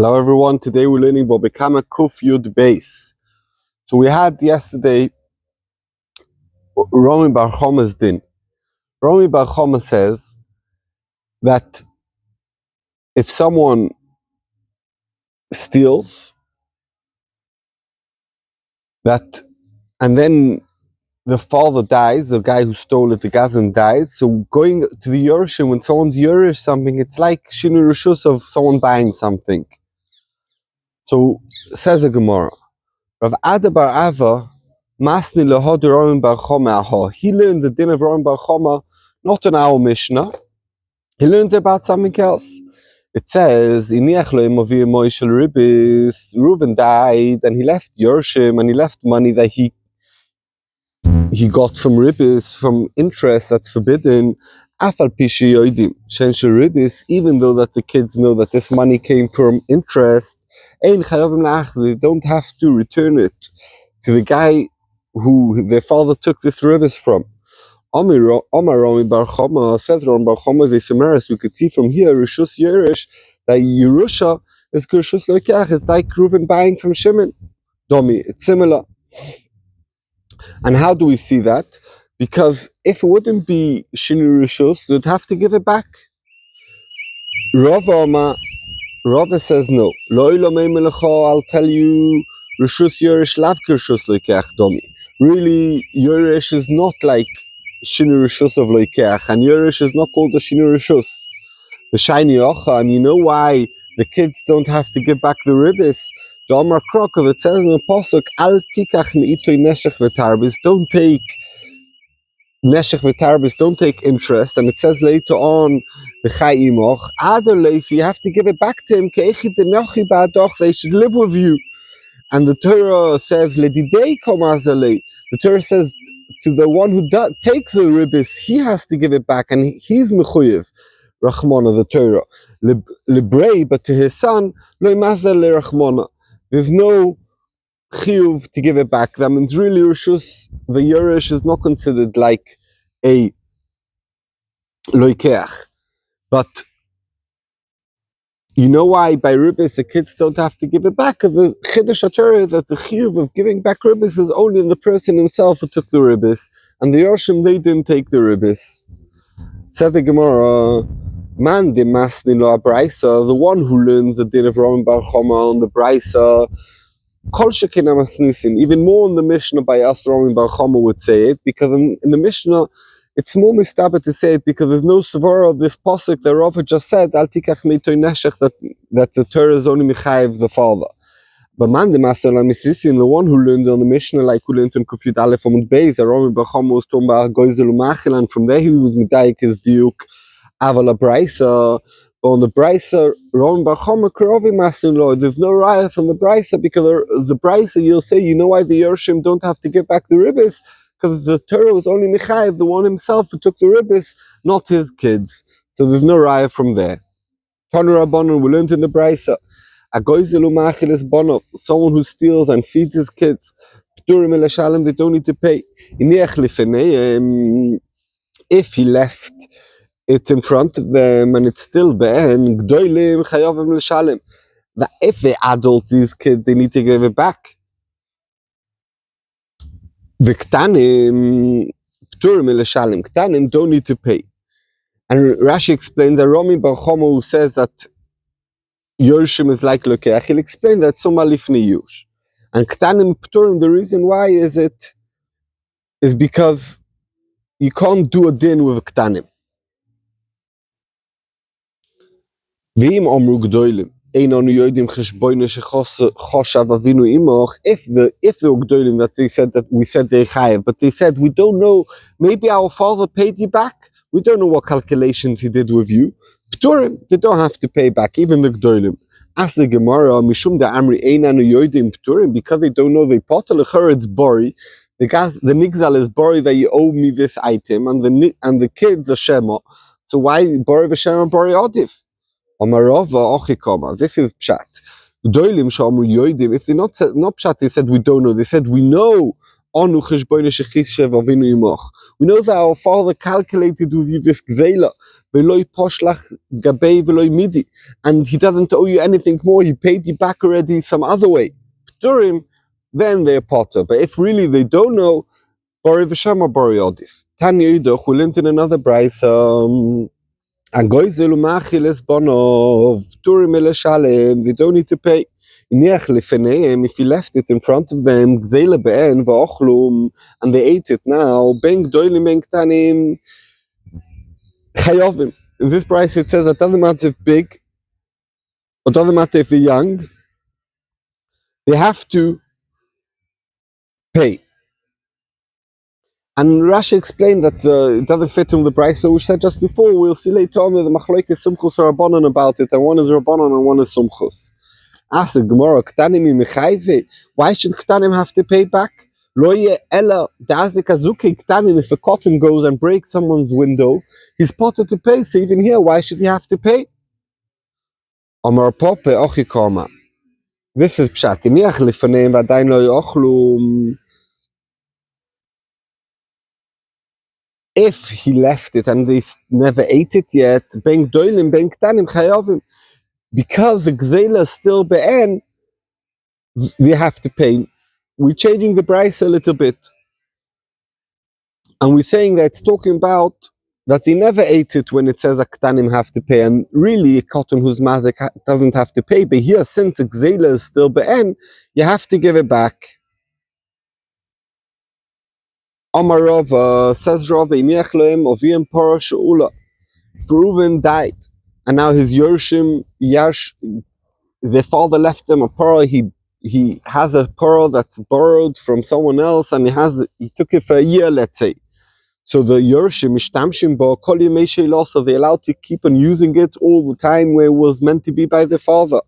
Hello everyone, today we're learning about Bekama Kuf Yud Beis. So we had yesterday Rami Bar Choma's din. Rami Bar Choma says that if someone steals, that and then the father dies, the guy who stole it, the Gazan died, so going to the Yerushim, when someone's Yerush something, it's like Shinu Rishus of someone buying something. So says the Gemara, Rav Ada Bar Ava Masni Lahod Rami Bar Choma Aha. He learns the din of Rami Bar Choma not in our Mishnah. He learns about something else. It says, Reuven died and he left Yerushim and he left money that he got from Ribis, from interest that's forbidden. Even though that the kids know that this money came from interest, they don't have to return it to the guy who their father took this Ribis from. Omar Rami Bar Choma, says Rami Bar Choma, the Samaris, we could see from here, Rishus Yerush, that Yerusha is Rishus Lekach. It's like Reuven buying from Shimon. Domi, it's similar. And how do we see that? Because if it wouldn't be Shinu Rishus, they'd have to give it back. Rava says no. I'll tell you, Rishus Yerush Lavka Rishus Lekach Domi. Really, Yerush is not like Shinu Rishus of Leikeach, and Yerush is not called the Shinu Rishus. The Shiny Ocha, and you know why the kids don't have to give back the Ribis? The Omar Krokov, it says in the Pasuk, Al Tikach Me'itoy Neshech V'Tarbis, don't take Neshech V'Tarbis, don't take interest, and it says later on, V'chai Imoch, Adar Leif, you have to give it back to him, Ke'echid Denochi Ba'adoch, they should live with you. And the Torah says, Ledidei Komazalei, the Torah says, to the one who takes the Ribis, he has to give it back, and he's Mechuyev. Rachmana, the Torah. Librei, but to his son, Lo Mazal Le Rachmana. There's no chiyuv to give it back. That means really Rishus, the Yerush is not considered like a loikeach. But you know why by Ribis the kids don't have to give it back? The Chiddush HaTorah that the chiyuv of giving back Ribis is only in the person himself who took the Ribis, and the Yerushim, they didn't take the Ribis. Said the Gemara, Man de Masni Lo Abraisa, the one who learns the din of Rami Bar Choma on the Braisa, Kol Shekin HaMasnisin, even more in the Mishnah by us, Rami Bar Choma would say it, because in the Mishnah, it's more mistabah to say it, because there's no svara of this pasuk that Rav just said, Al Tikach Me'itoy Neshech, that the Torah is only Mechayev the father. But Man de Masni Lo Abraisa, the one who learned on the Mishnah, like who learned in Kufyud Aleph Amud Beis, that Rami Bar Choma was talking about Goizel Umachil, and from there he was Medayik his diuk, Aval Braisa, but on the Braisa, Rami Bar Choma Karovi Masin Lord. There's no raya from the Braisa, because the Braisa, you'll say, you know why the Yerushim don't have to give back the Ribis? Because the Torah was only Mechayev, the one himself who took the Ribis, not his kids. So there's no raya from there. Tanu Rabbanon, we learned in the Braisa, Agoizelu Machil is Bono, someone who steals and feeds his kids. Pturim El Shalem, they don't need to pay. If he left it's in front of them and it's still ben gdoilim chayavim l'shalem. That if they adult, these kids, they need to give it back. V'ktanim pturim l'shalem. Ktanim don't need to pay. And Rashi explains that Rami Bar Choma, who says that Yerushim is like Lokeach, he'll explain that Soma Lifnei Yush. And Ktanim pturim, the reason why is because you can't do a din with Ktanim. V'im omru gdoilim, ein anu yodim cheshboinu shechoshav avinu imoch. If the gdoilim that they said that we said they chayev, but they said we don't know. Maybe our father paid you back. We don't know what calculations he did with you. Pturim, they don't have to pay back, even the gdoilim. Ask the Gemara, mishum da amri ein anu yodim pturim, because they don't know they potter lecher it's bori. The nigzal is bori that you owe me this item, and the kids are shema. So why bori v'shema bori odif? This is pshat. If they not pshat, they said we don't know. They said we know. Anu cheshbono shechishev avinu imoch. We know that our Father calculated with you this gzeila, veloi poshlach gabei veloi midi, and He doesn't owe you anything more. He paid you back already some other way. Pturim, then they're potter. But if really they don't know, Bori v'shama bori odif. Tanya Yidoch, we learned in another brayse, Agoizel u'machiles bonov, Pturim ele shalem, they don't need to pay. If you left it in front of them, gzeila be'en v'ochlum, and they ate it now, ben gdoilim ben ktanim, chayovim. In this price it says that doesn't matter if big, or doesn't matter if they're young, they have to pay. And Rashi explained that it doesn't fit in the price, so we said just before, we'll see later on that the machlokes sumchus are rabbanon about it, and one is rabbanon and one is sumchus. Ask the Gemara, Ktanim imechayve. Why should Ktanim have to pay back? Lo ye ela dazik azuki Ktanim. If a cotton goes and breaks someone's window, he's potted to pay. So even here, why should he have to pay? Amar pope ochi kama. This is pshat. Iniach lifaneim v'adayin lo yochlu. If he left it and they never ate it yet, ben gdoilim ben Ktanim chayovim. Because the gzeila is still be'en, they have to pay. We're changing the price a little bit. And we're saying that it's talking about that he never ate it when it says that Ktanim have to pay. And really, a cotton whose mazik doesn't have to pay. But here, since the gzeila is still be'en, you have to give it back. Amar Rava, says Rava, Iniach lohem ovim parah she'ula. Reuven died. And now his Yershim, the father left him a pearl. He has a pearl that's borrowed from someone else, and he took it for a year, let's say. So the Yershim ishtamshim bo kol yemei sheilo, so they're allowed to keep on using it all the time where it was meant to be by the father.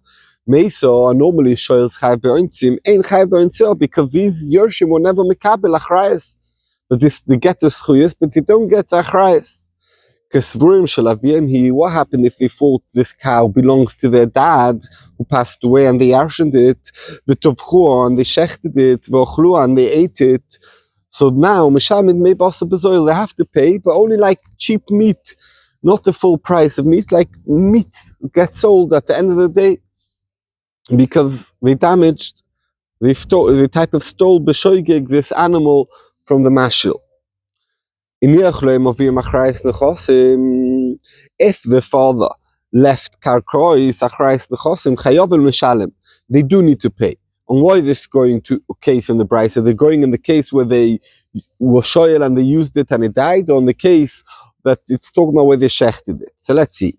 Meiso are normally shoyels chayv be'ointzim, ain't chayv be'ointzim, because these Yershim will never mekabel achrayas. But they get the schuyas, but they don't get the achrayas. What happened if they thought this cow belongs to their dad who passed away and they arshened it, and they shechted it, and they ate it? So now they have to pay, but only like cheap meat, not the full price of meat, like meat gets sold at the end of the day because they damaged, they type of stole b'shoigig this animal from the mashil. If the father left karkrois achrayis nechosim chayovim mishalem, they do need to pay. And why is this going to a case in the brayse? Are they going in the case where they were shoyel and they used it and it died, or in the case that it's talking about where they shechted it? So let's see.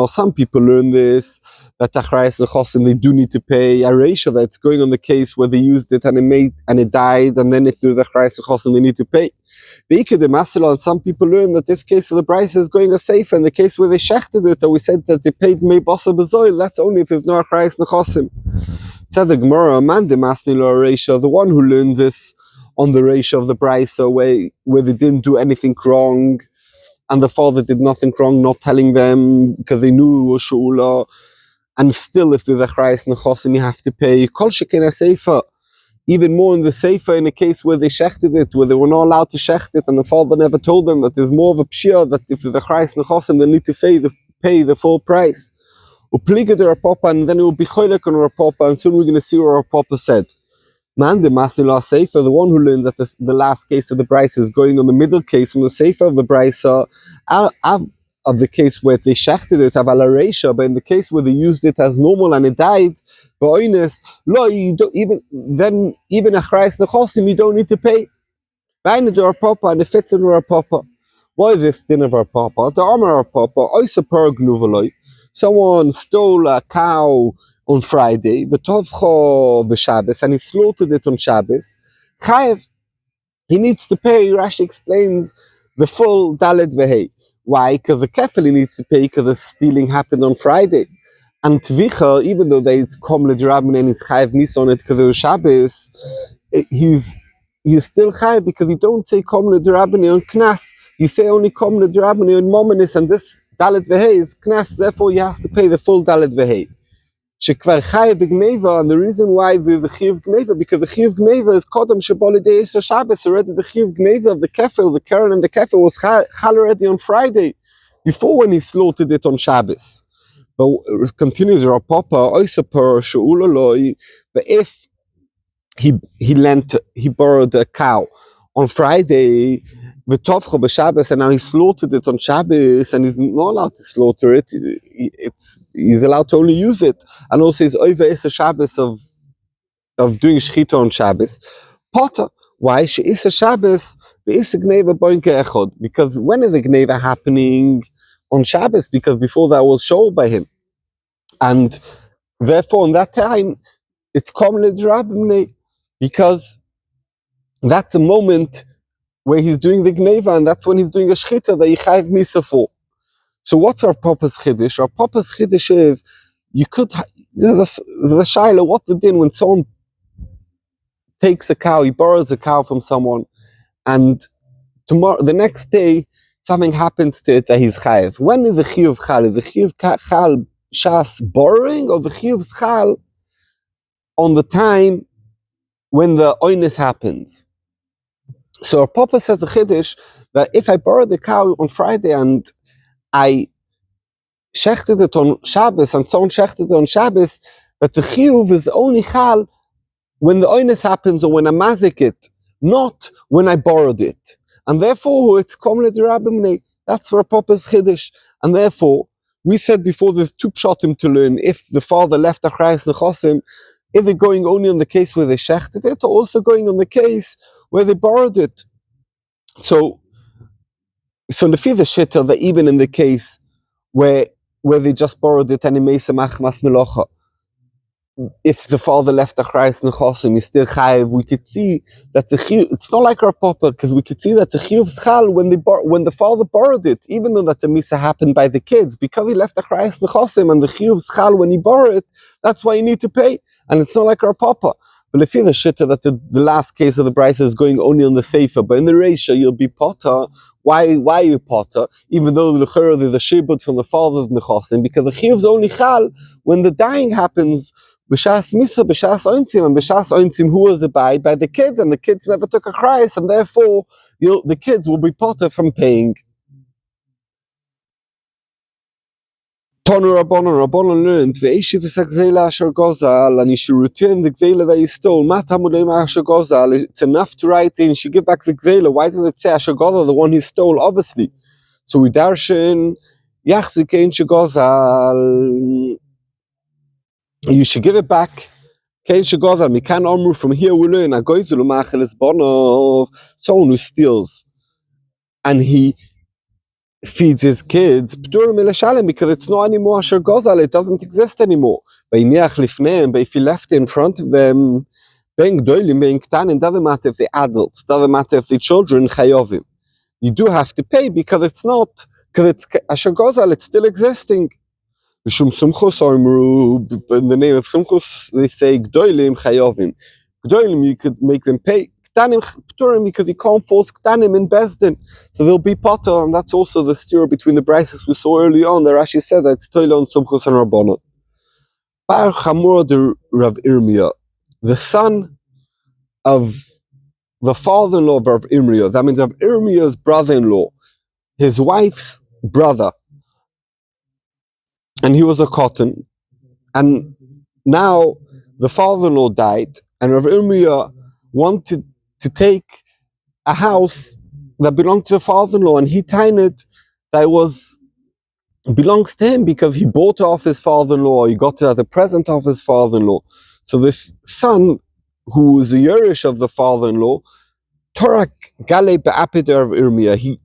Some people learn this, that achrayis nechosim they do need to pay a ratio that's going on the case where they used it and it died, and then if there's achrayis nechosim they need to pay. And some people learn that this case of the brayse is going a safer. In the case where they shechted it, that we said that they paid mei basa b'zoil, that's only if there's no achrayis nechosim. Said the Gemara, man de masnilo ratio, the one who learned this on the ratio of the brayse where they didn't do anything wrong, and the father did nothing wrong, not telling them because they knew it was shula, and still if there's achrayis nechosim you have to pay. Kol shekin a sefer. Even more in the sefer, in a case where they shechted it, where they were not allowed to shecht it, and the father never told them that there's more of a pshir, that if there's a achrayis nechosim, they need to pay the full price. Upliga the Rav Papa, and then it will be choylek on Rav Papa, and soon we're going to see what Rav Papa said. Man, the masnila sefer, the one who learns that the last case of the brayse is going on the middle case from the sefer of the brayse, of the case where they shechted it, aval reisha, but in the case where they used it as normal and it died, you don't even achrayis nechosim you don't need to pay. Baina the Rav Papa, and it fits in Rav Papa. Why is this din of Rav Papa? The armor Rav Papa, oisa per gnuvaloi. Someone stole a cow on Friday, the tovcho b'Shabbos, and he slaughtered it on Shabbos. Chayev, he needs to pay. Rashi explains the full Dalet Vehei. Why? Because the kefil he needs to pay because the stealing happened on Friday. And Tvicha, even though they come l'drabman and he's chayev mis on it because it was Shabbos, he's still chayev because you don't say kom l'drabman on knas. You say only kom l'drabman on momenis, and this Dalet Vehei is knas. Therefore, he has to pay the full Dalet Vehei. שכבר חי בגניבה, and the reason why there's a chiyuv gneva, because the chiyuv gneva is kodem shebolidei Yisra Shabbos, already the chiyuv gneva of the kefir, the keren and the kefir was chal already on Friday, before when he slaughtered it on Shabbos. But it continues, Rav Papa, Oisaper, She'ulaloi, but if he borrowed a cow on Friday, v'tovcha b'Shabbos, and now he slaughtered it on Shabbos, and he's not allowed to slaughter it. He's allowed to only use it, and also he's over Issa Shabbos of doing shechita on Shabbos. Potter, why she'Issa Shabbos ve'Issa gneva boinke echod? Because when is the gneva happening on Shabbos? Because before that was shown by him, and therefore in that time it's commonly drabimne, because that's the moment where he's doing the gneva, and that's when he's doing a shechita that he chayiv misa for. So what's our Papa's chiddush? Our Papa's chiddush is, you could, the shaila, what the din when someone takes a cow, he borrows a cow from someone, and the next day, something happens to it that he's chayiv. When is the chiyuv chal? Is the chiyuv chal shas borrowing, or the chiyuv chal on the time when the oinus happens? So our Papa says a chiddush that if I borrow the cow on Friday and I shechted it on Shabbos, and someone shechted it on Shabbos, that the chiyuv is only chal when the oinus happens or when I mazik it, not when I borrowed it. And therefore, it's komle derabimne. That's where Papa's chiddush. And therefore, we said before, there's two pshatim to learn. If the father left achrayas nechosim, is it going only on the case where they shechted it, or also going on the case where they borrowed it? So lefi the shitta, that even in the case where they just borrowed it and he made some achmas melocha, if the father left the achrayas nechosim, he's still chayiv. We could see that the chiyuv, it's not like our Papa, because we could see that the chiyuv schal when the father borrowed it, even though that the misa happened by the kids, because he left the achrayas nechosim, and the chiyuv schal when he borrowed it, that's why you need to pay. And it's not like our Papa. But if you the shitta that the last case of the brisa is going only on the seifa, but in the reisha you'll be potter. Why you potter? Even though the l'chera there's a shibud from the father's nechosim, because the chiyuv's only chal when the dying happens. B'shas misa, b'shas ointzim, and b'shas ointzim, who was by the kids, and the kids never took a chrayas, and therefore the kids will be potter from paying. Tonu Rabbanon learned, ve'eshiv es ha'gzeila asher gozal, and he should return the gzeila that he stole. Mat hamudem asher gozal, it's enough to write in, she give back the gzeila. Why does it say asher gozal, the one he stole, obviously? So we darshan, yachzik ein shegozal, you should give it back. Kein shegozal, mikan omru, from here we learn, agoyzulu machel es bonov, someone who steals, and he feeds his kids, because it's not anymore asher gozal, it doesn't exist anymore. But if he left it in front of them, being gdolim, being ktanim, doesn't matter if they're adults, doesn't matter if they're children, chayovim. You do have to pay, because it's asher gozal, it's still existing. In the name of Sumchus, they say gdolim chayovim. Gdolim, you could make them pay. Ktanim pturim, because you can't force ktanim in Bezdin, so they'll be potter, and that's also the steer between the brises we saw early on. That Rashi said that it's toilon Sumchus and Rabbanon. Bar Chamura de Rav Irmia, the son of the father-in-law of Rav Irmia. That means Rav Irmia's brother-in-law, his wife's brother. And he was a cotton, and now the father-in-law died, and Rav Irmia wanted to take a house that belonged to the father-in-law, and he tained that belongs to him because he bought it off his father-in-law, he got it as a present of his father-in-law. So this son, who was the Yerush of the father-in-law, Torak Gale Be'apid Rav Irmia, he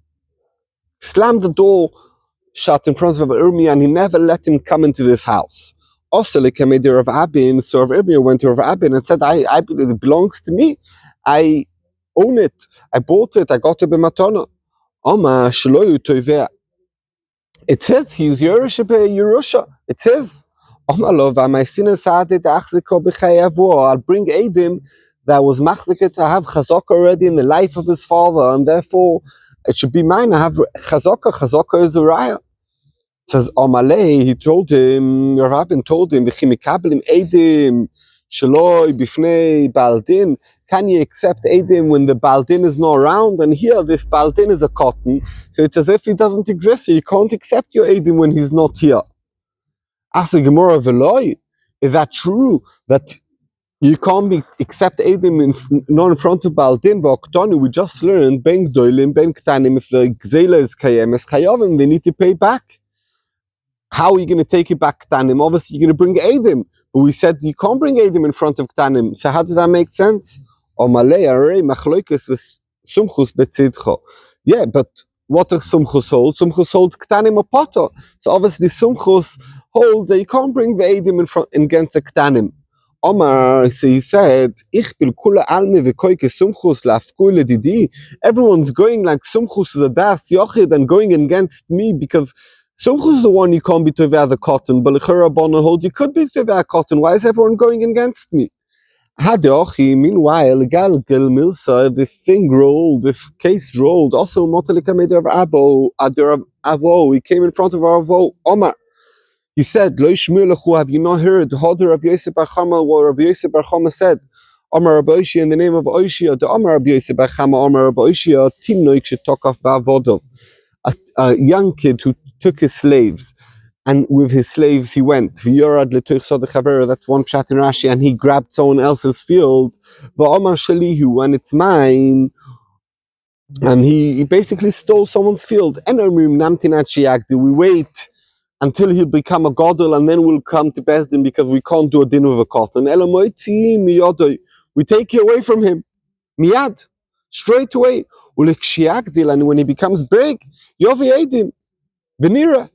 slammed the door shut in front of Irmia, and he never let him come into this house. Also, like I made Rav Abin, so Rav Irmia went to Rav Abin and said, I believe it belongs to me. I own it. I bought it. I got it b'matona. Oma shloyu toivea. It says he's Yerusha. It says, Oma lo v'amaisina saadeh da'achziko b'chayavu. I'll bring Edim that was machziket to have chazaka already in the life of his father, and therefore it should be mine. I have chazaka. Chazaka is a raya. It says, Amalei, he told him, Rav Abin told him, V'chimikablim edim shaloi bifnei baldin. Can you accept edim when the baldin is not around? And here, this baldin is a cotton, so it's as if he doesn't exist. So you can't accept your edim when he's not here. Ask the Gemara Veloy, is that true? That you can't accept edim not in front of baldin? V'oktonu, we just learned ben gdolim ben ktanim. If the gzela is kayemes chayavim, they need to pay back. How are you going to take it back, Ktanim? Obviously, you're going to bring Edim. But we said you can't bring Edim in front of Ktanim. So how does that make sense? Yeah, but what does Sumchus hold? Sumchus hold Ktanim or Potter. So obviously, Sumchus holds that you can't bring the Edim in front against the Ktanim. Omar, so he said, everyone's going like Sumchus is a das yochid and going against me because Sumchus is the one you can't be tovea the cotton, but L'chera Bono holds you could be tovea cotton. Why is everyone going against me? Hadochi, meanwhile, Galgel Milsa, this thing rolled, this case rolled. Also, Motalika made of Abo, Adar Avo, he came in front of our Avo, Omar. He said, Lo Shmulechu, have you not heard? Hodor Rav Yosef Bar Chama, what Rav Yosef Bar Chama said. Omar Rabbi Oishia, in the name of Oishia, the Omar Rabbi Yosef Bar Chama, Omar Rabbi Oishia, Timnoik Shetokaf Ba'avodov. A young kid who took his slaves, and with his slaves he went. That's one pshat in Rashi, and he grabbed someone else's field. V'omar shalihu, and it's mine. And he basically stole someone's field. We wait until he'll become a godel, and then we'll come to Bezdin because we can't do a din with a cotton. We take you away from him. Miyad. Straight away. And when he becomes big, Yovi Edim, Venira,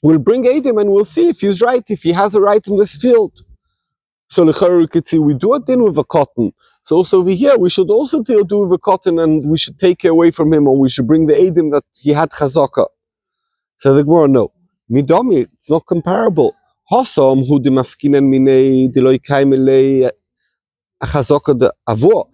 we'll bring Edim and we'll see if he's right, if he has a right in this field. So L'chara, you could see we do a din with a cotton. So also over here, we should also do with a cotton and we should take it away from him, or we should bring the Edim that he had chazaka. So the Gemara, no. Midomi, it's not comparable. Hosom hu de mafkinen minei de loy kaimele chazaka de avo.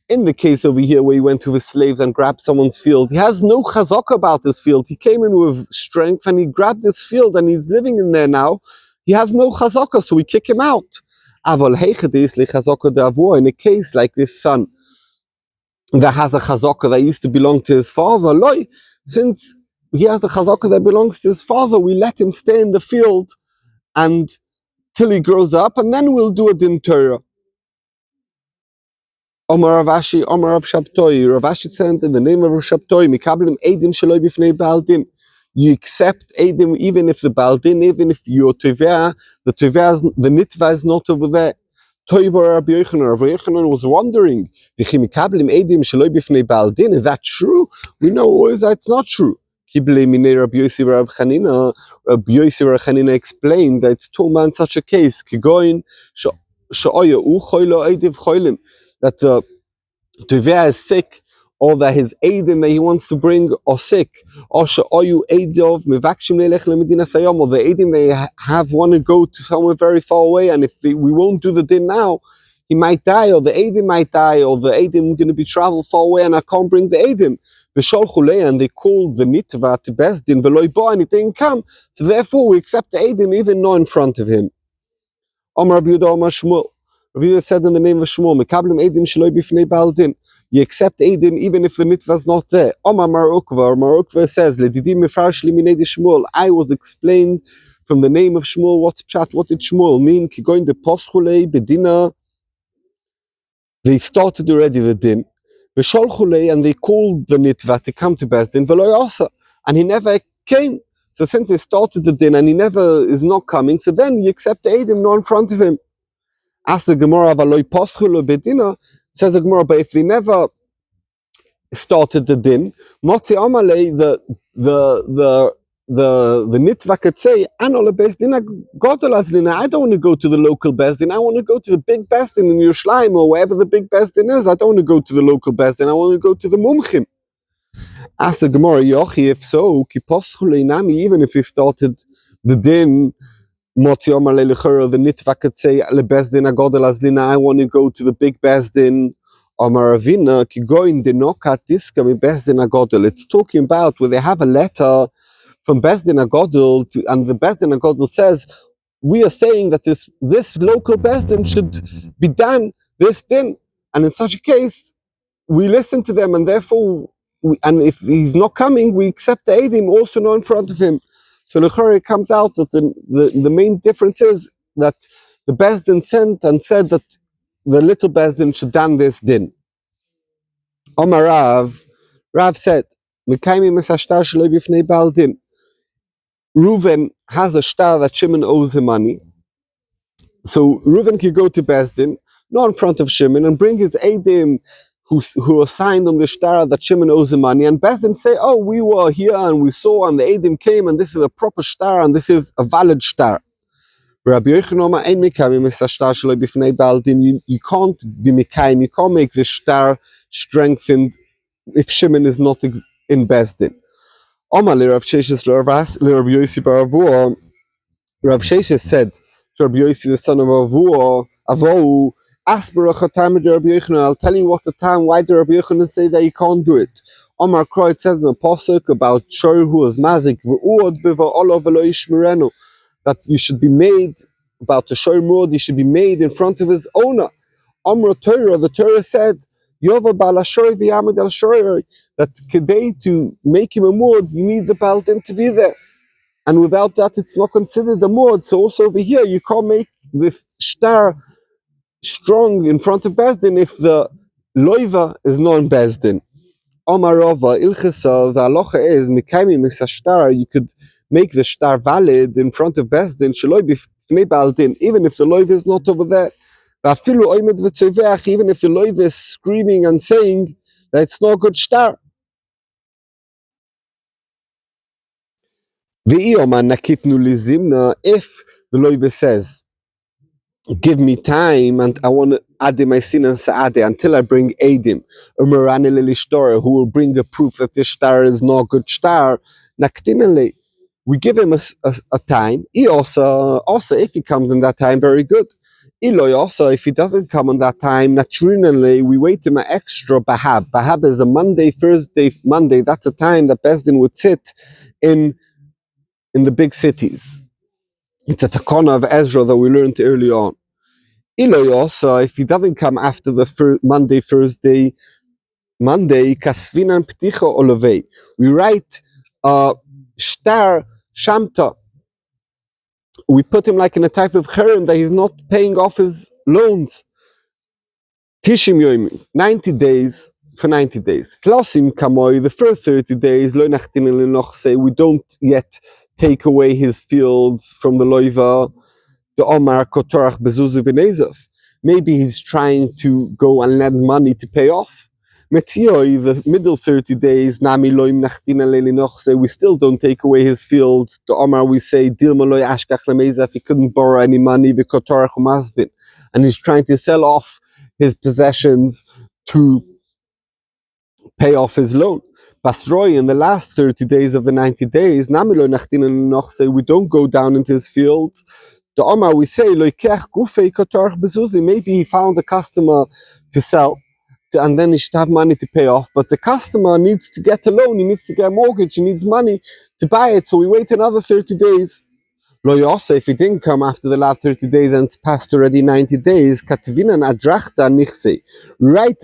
In the case over here where he went to his slaves and grabbed someone's field, he has no chazaka about this field. He came in with strength and he grabbed this field and he's living in there now. He has no chazaka, so we kick him out. Aval heichadis le chazaka de avo. In a case like this son that has a chazaka that used to belong to his father, loy, since he has a chazaka that belongs to his father, we let him stay in the field and till he grows up, and then we'll do a din Torah. Omar Ravashi, Omar Rav Shabtoi. Ravashi said in the name of Rav Shabtoi, Mikablim Eidim Shaloi Bifnei Baldin. You accept Eidim even if the Baldin, even if your Tovea, the Nitva is not over there. Toibar Rabbi Yochanan. Rabbi Yochanan was wondering, Mikablim Eidim Shaloi Bifnei Baldin. Is that true? We know always that it's not true. Kiblei Minei Rabbi Yossi Rabbi Chanina. Rabbi Yossi Rabbi Chanina explained that it's told in such a case. Kigoin Sha'oya U Choilo Eidiv Choilim. That the Tovea is sick, or that his Eidim that he wants to bring are sick, or Sha'oyu Eidov Mevakshim Leilech LeMedina Sayom, or the Eidim they have want to go to somewhere very far away, and if we won't do the din now, he might die, or the Eidim might die, or the Eidim going to be travel far away, and I can't bring the Eidim. And they called the Nitva to Bezdin, Veloy, and it didn't come. So therefore we accept the Eidim even not in front of him. Omar Rabbi Yehuda Omar Shmuel. Rav Yehuda said in the name of Shmuel, Mekablim Eidim Shaloi Bifnei Baldin. You accept Eidim even if the mitzvah is not there. Omar Mar Ukva says, Ledidim Mefarsh Li Minei de Shmuel. I was explained from the name of Shmuel. What's pshat? What did Shmuel mean? Ki going to Poschulei Bedina. They started already the din. V'sholchulei, and they called the nitva to come to Bezdin. V'lo Yasa, and he never came. So since they started the din and he never is not coming, so then you accept the Eidim not in front of him. Ask the Gemara, V'lo Poschulei Bedina. Says the Gemara, but if they never started the din, Motzi Amalei, the nitva could say, Anole Bezdina Godolazlina, I don't want to go to the local Bezdin, I want to go to the big Bezdin in Yerushalayim or wherever the big Bezdin is. I don't want to go to the local Bezdin, I want to go to the Mumchim. Ask the Gemara, Yochi, if so, Ki Poschulei Nami, even if he started the din, Motzi Amalei L'chera, the nitva could say, Le Bezdina Godolazlina, I want to go to the big Bezdin. Amaravina, Ki goin de nokat diska mi Bezdin Godol. It's talking about where they have a letter from Bezdin Agodol, and the Bezdin Agodol says, we are saying that this local Bezdin should be done this din, and in such a case, we listen to them, and therefore, and if he's not coming, we accept the Eidim also not in front of him. So it comes out that the main difference is that the Bezdin sent and said that the little Bezdin should done this din. Omar Rav said, Reuven has a star that Shimon owes him money. So Reuven could go to Bezdin, not in front of Shimon, and bring his Eidim who are signed on the star that Shimon owes him money. And Bezdin say, oh, we were here and we saw and the Eidim came and this is a proper star and this is a valid star. Rabbi Yochanan, you can't be Mikhaim, you can't make the star strengthened if Shimon is not in Bezdin. Rav Sheshes said to Rabbi Yossi, the son of Avohu, ask Baruch Hatam to Rabbi Yochanan, I'll tell you what the time, why did Rabbi Yochanan say that you can't do it? Omar Kroit says in the Pasuk about Shor who was mazik, that you should be made, about the Shor Mud, he should be made in front of his owner. Omar Torah, the Torah said, Yova Bala Shor v'yamid al Shor, that today to make him a mud, you need the Baldin to be there. And without that, it's not considered a mod. So also over here, you can't make this star strong in front of Bezdin if the loiva is not in Bezdin. Omarova, Ilchesa, the halacha is, Mikaimi Misa star, you could make the star valid in front of Bezdin, Shaloi b'fnei Baldin, even if the loiva is not over there. Even if the loiva is screaming and saying that it's not a good star. If the loiva says, give me time and I want to add my sin and sa'ade until I bring Eidim, who will bring a proof that this star is not a good star, we give him a time. Also, if he comes in that time, very good. Also, if he doesn't come on that time, naturally, we wait him an extra bahab. Bahab is a Monday, Thursday, Monday. That's a time that Bezdin would sit in the big cities. It's a takana of Ezra that we learned early on. Also, if he doesn't come after the Monday, Thursday, Monday, kasvinan pticha olovei. We write shtar shamta. We put him like in a type of cherem that he's not paying off his loans. Tishim yomi, 90 days for 90 days. Tlosim kamoi, the first 30 days, lo nachtin lenoch say we don't yet take away his fields from the loiva. The Omar Kotorach Bezuzu V'Nezav. Maybe he's trying to go and lend money to pay off. Metzioi, the middle 30 days, Nami Loim Nachtina Lelinoch, say we still don't take away his fields. The Omar we say, Dilma Loi Ashkach Lemezav, he couldn't borrow any money, V'Kotorach Umazbin. And he's trying to sell off his possessions to pay off his loan. Basroi, in the last 30 days of the 90 days, Nami Loi Nachtina Lelinoch, say we don't go down into his fields. The Omar we say, maybe he found a customer to sell, and then he should have money to pay off. But the customer needs to get a loan, he needs to get a mortgage, he needs money to buy it, so we wait another 30 days. If he didn't come after the last 30 days and it's past already 90 days, write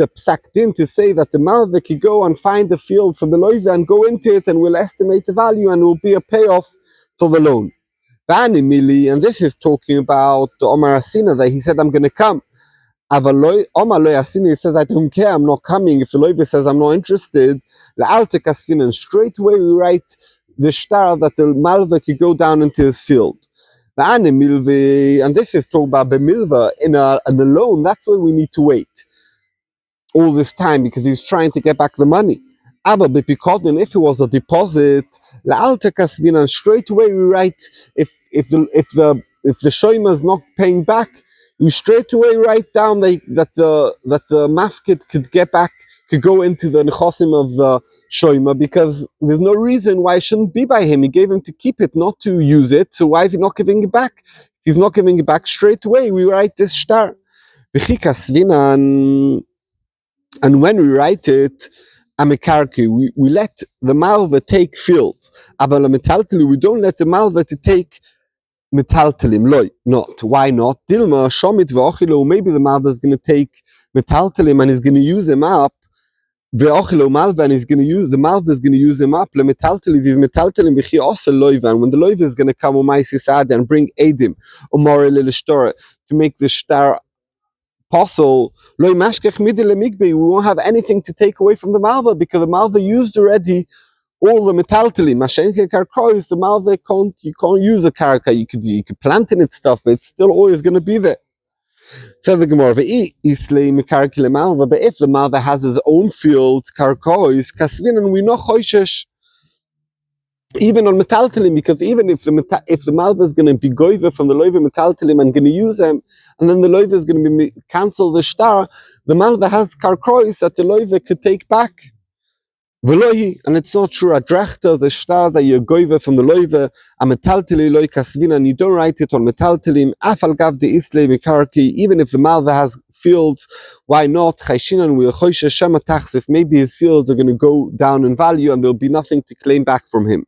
a psak din to say that the malveh can go and find a field for the loiva and go into it and we'll estimate the value and it will be a payoff for the loan. And this is talking about the Omar Asina that he said, I'm going to come. Omar Loy Asina, he says, I don't care, I'm not coming. If the Loiva says, I'm not interested, and straight away we write the star that the Malva could go down into his field. And this is talking about Bemilva in a loan, that's why we need to wait all this time because he's trying to get back the money. Aber bepikoden, if it was a deposit, la'alta kasvinan, straight away we write if the shoyma is not paying back, we straight away write down that the mafkid could go into the nechosim of the shoyma because there's no reason why it shouldn't be by him. He gave him to keep it, not to use it. So why is he not giving it back? If he's not giving it back straight away, we write this star. And when we write it, Amikarki, we let the malva take fields. Aval metaltali, we don't let the malva to take metaltalim. Loy, not. Why not? Dilma, shomit ve'ochilo, maybe the malva is going to take metaltalim and is going to use them up. Ve'ochilo malva, and he's going to use, the malva is going to use them up. Le metaltali, these metaltalim v'chi osel loivan. When the loiva is going to come umaisi and bring edim, umore lilishtora, to make the star apostle, we won't have anything to take away from the malva because the malva used already all the metaltali. Mashenke karkois, the malva you can't use a karka. You could plant in it stuff, but it's still always going to be there. Says the Gemara, but if the malva has his own fields, karkois, kasvin, and we know choishesh, even on metaltalim, because even if the malva is going to be goiva from the loiva metaltalim and going to use them, and then the loiva is going to be cancel the star, the malva has karkois that the loiva could take back. Velohi, and it's not true. A drachta, the star that you goiva from the loiva, a metaltali loy kasvina, and you don't write it on metaltalim. Afal gav de isle mekarki, even if the malva has fields, why not? Chayshinan will choishe shema tachsif. Maybe his fields are going to go down in value, and there'll be nothing to claim back from him.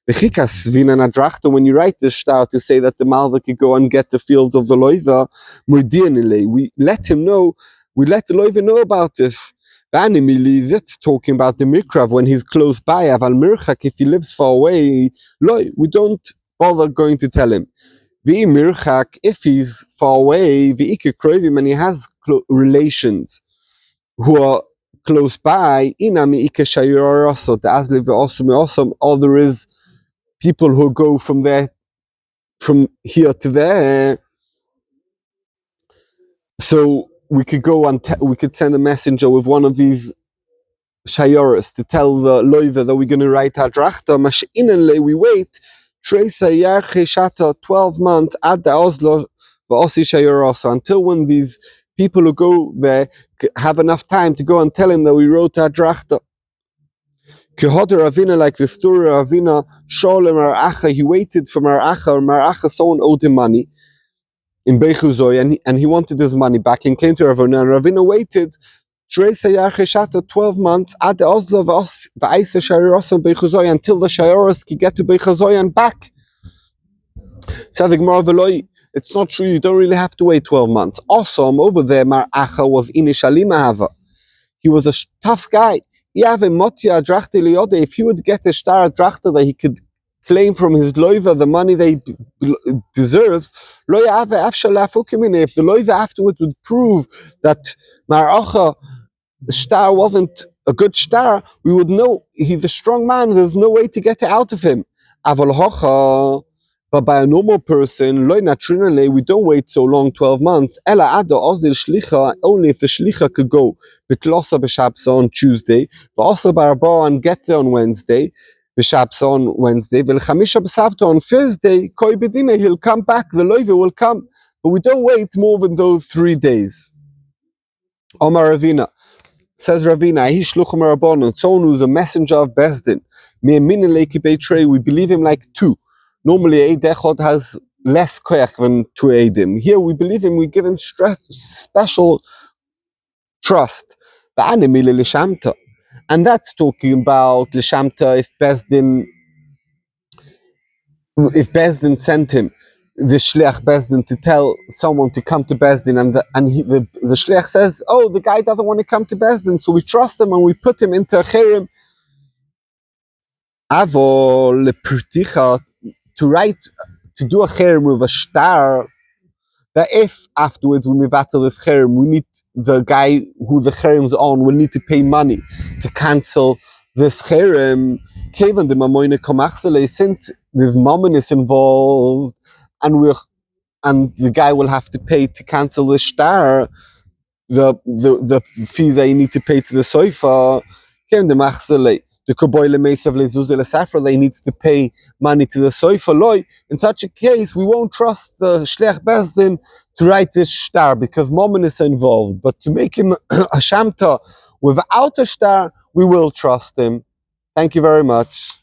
When you write the star to say that the malva could go and get the fields of the loiva, we let him know, we let the loiva know about this. That's talking about the mikrav when he's close by. Aval mirchak, if he lives far away, we don't bother going to tell him. Mirchak, if he's far away, and he has relations who are close by, all there is people who go from here to there. So we could go and we could send a messenger with one of these shayoras to tell the loiva that we're going to write our drachta. Mashinenle, we wait. Tresa yarche shata 12 months at the Oslo v'osi shayorasa, until when these people who go there have enough time to go and tell him that we wrote our drachta. Kehoder Ravina, like the story of Ravina, Sholem Aracha, he waited for Maracha, someone owed him money in Beichuzoy, and he wanted his money back, and came to Ravina, and Ravina waited 12 months at the Oslo until the Shayoros could get to Beichuzoy and back. Said the Gemara Veloy, it's not true, you don't really have to wait 12 months. Also, over there, Maracha was Inishalima Hava. He was a tough guy. If he would get a star drachta that he could claim from his loiva the money that he deserves, if the loiva afterwards would prove that Maracha, the star wasn't a good star, we would know he's a strong man, there's no way to get it out of him. But by a normal person, we don't wait so long, 12 months. Only if the shlicha could go on Tuesday, and get there on Wednesday, on Wednesday, on Thursday, he'll come back, the loiva will come. But we don't wait more than those 3 days. Omar Ravina. Says Ravina, someone who's a messenger of Besdin. We believe him like 2. Normally, Eid Echad has less koyach than 2 Eidim. Here, we believe him, we give him special trust. And that's talking about Lishamta if Besdin sent him, the Shliach Besdin, to tell someone to come to Besdin, and the Shliach says, oh, the guy doesn't want to come to Besdin, so we trust him and we put him into a cherem. Avo leprticha, to do a cherem with a star, that if afterwards when we battle this cherem, we need the guy who the cherem's on will need to pay money to cancel this cherem. Kevan the mamoine komachsele, since there's mammon is involved, and the guy will have to pay to cancel the star, the fees that you need to pay to the soifa. Kevan the machsele. The Koboile Mesav Lezuzel Safra, they needs to pay money to the Soifa Loy. In such a case, we won't trust the Shliach Besdin to write this star because Mammon is involved. But to make him a Shamta without a star, we will trust him. Thank you very much.